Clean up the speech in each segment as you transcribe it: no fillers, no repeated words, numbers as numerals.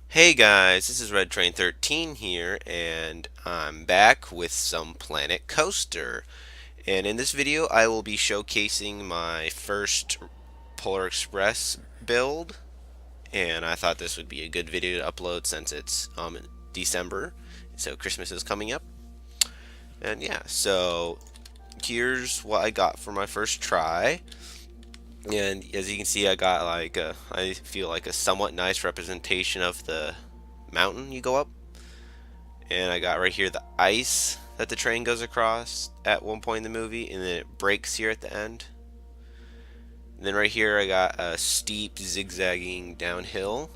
Hey guys, this is Red Train 13 here, and I'm back with some Planet Coaster. And in this video, I will be showcasing my first Polar Express build, and I thought this would be a good video to upload since it's December, so Christmas is coming up. And yeah, so here's what I got for my first try. And as you can see, I got I feel like a somewhat nice representation of the mountain you go up. And I got right here the ice that the train goes across at one point in the movie, and then it breaks here at the end. And then right here I got a steep zigzagging downhill.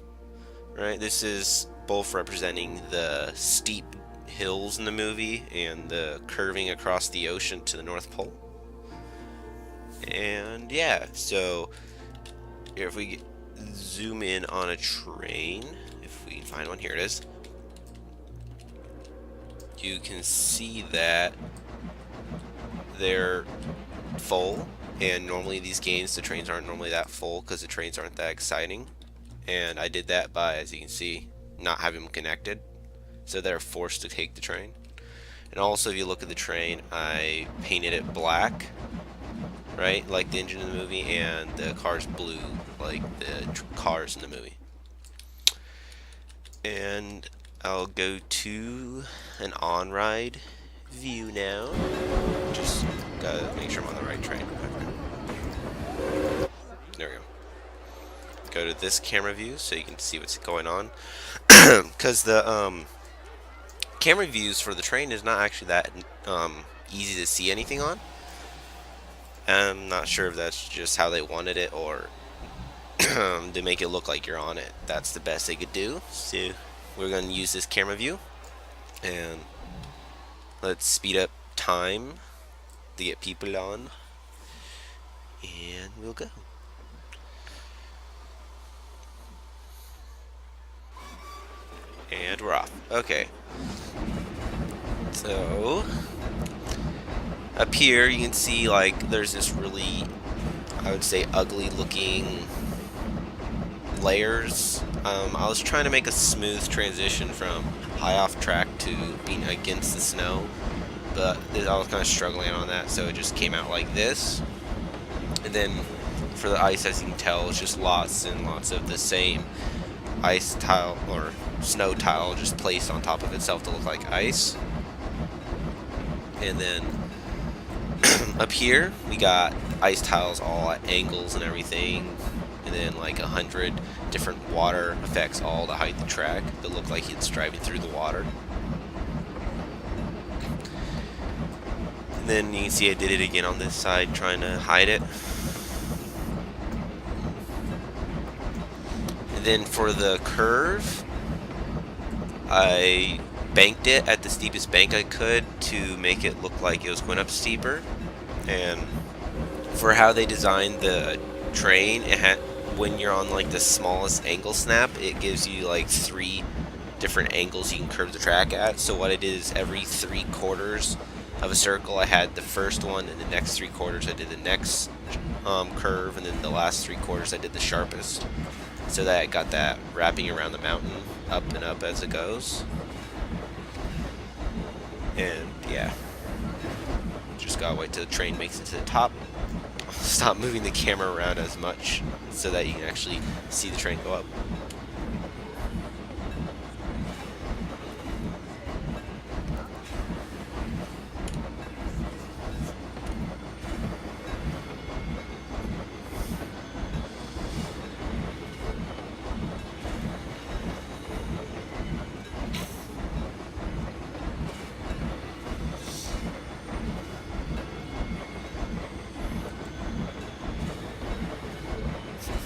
Right, this is both representing the steep hills in the movie and the curving across the ocean to the North Pole. And yeah, so here if we zoom in on a train, if we can find one, here it is. You can see that they're full, and normally these games the trains aren't normally that full because the trains aren't that exciting. And I did that by, as you can see, not having them connected, so they're forced to take the train. And also if you look at the train, I painted it black, right, like the engine in the movie, and the car's blue like the cars in the movie. And I'll go to an on-ride view now. Just gotta make sure I'm on the right train. There we go. Go to this camera view so you can see what's going on. Because the camera views for the train is not actually that easy to see anything on. I'm not sure if that's just how they wanted it, or to make it look like you're on it. That's the best they could do. So we're going to use this camera view, and let's speed up time to get people on, and we'll go. And we're off. Okay. So up here you can see like there's this really, I would say, ugly looking layers. I was trying to make a smooth transition from high off track to being against the snow, but I was kind of struggling on that, so it just came out like this. And then for the ice, as you can tell, it's just lots and lots of the same ice tile or snow tile just placed on top of itself to look like ice. And then up here we got ice tiles all at angles and everything, and then like 100 different water effects all to hide the track that look like it's driving through the water. And then you can see I did it again on this side, trying to hide it. And then for the curve, I banked it at the steepest bank I could to make it look like it was going up steeper. And for how they designed the train, it had, when you're on like the smallest angle snap, it gives you like 3 different angles you can curve the track at. So what I did is every 3/4 of a circle I had the first one, and the next 3/4 I did the next curve, and then the last 3/4 I did the sharpest, so that I got that wrapping around the mountain up and up as it goes. And yeah, just gotta wait till the train makes it to the top. Stop moving the camera around as much so that you can actually see the train go up.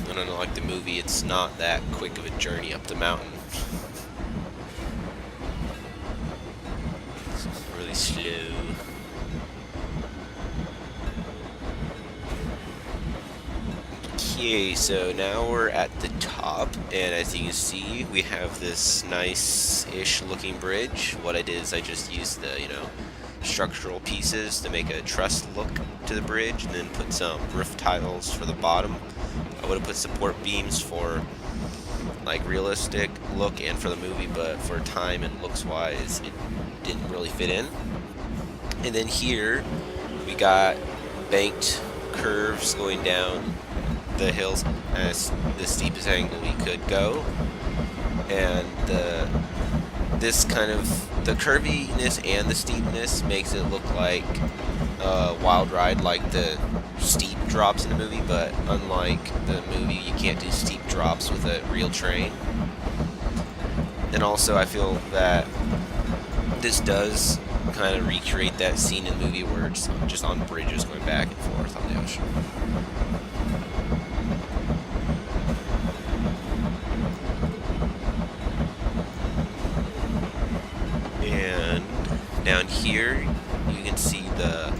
I don't know, like the movie, it's not that quick of a journey up the mountain. It's really slow. Okay, so now we're at the top, and as you can see, we have this nice-ish looking bridge. What I did is I just used the, structural pieces to make a truss look to the bridge, and then put some roof tiles for the bottom. I would have put support beams for like realistic look and for the movie, but for time and looks wise, it didn't really fit in. And then here we got banked curves going down the hills as the steepest angle we could go, and this kind of the curviness and the steepness makes it look like a wild ride, like the steep drops in the movie. But unlike the movie, you can't do steep drops with a real train. And also, I feel that this does kind of recreate that scene in the movie where it's just on bridges going back and forth on the ocean. And down here, you can see the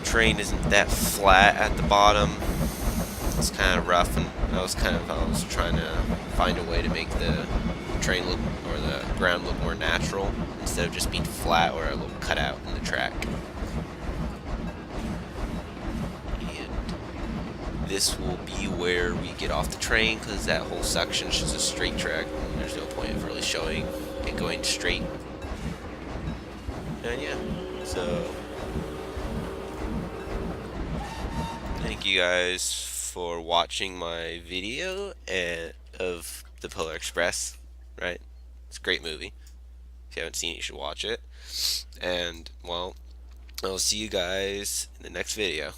train isn't that flat at the bottom. It's kind of rough, and I was trying to find a way to make the train look, or the ground look, more natural instead of just being flat or a little cutout in the track. And this will be where we get off the train, because that whole section is just a straight track. And there's no point of really showing it going straight. And yeah, so thank you guys for watching my video of the Polar Express. Right, it's a great movie. If you haven't seen it, you should watch it. And well, I'll see you guys in the next video.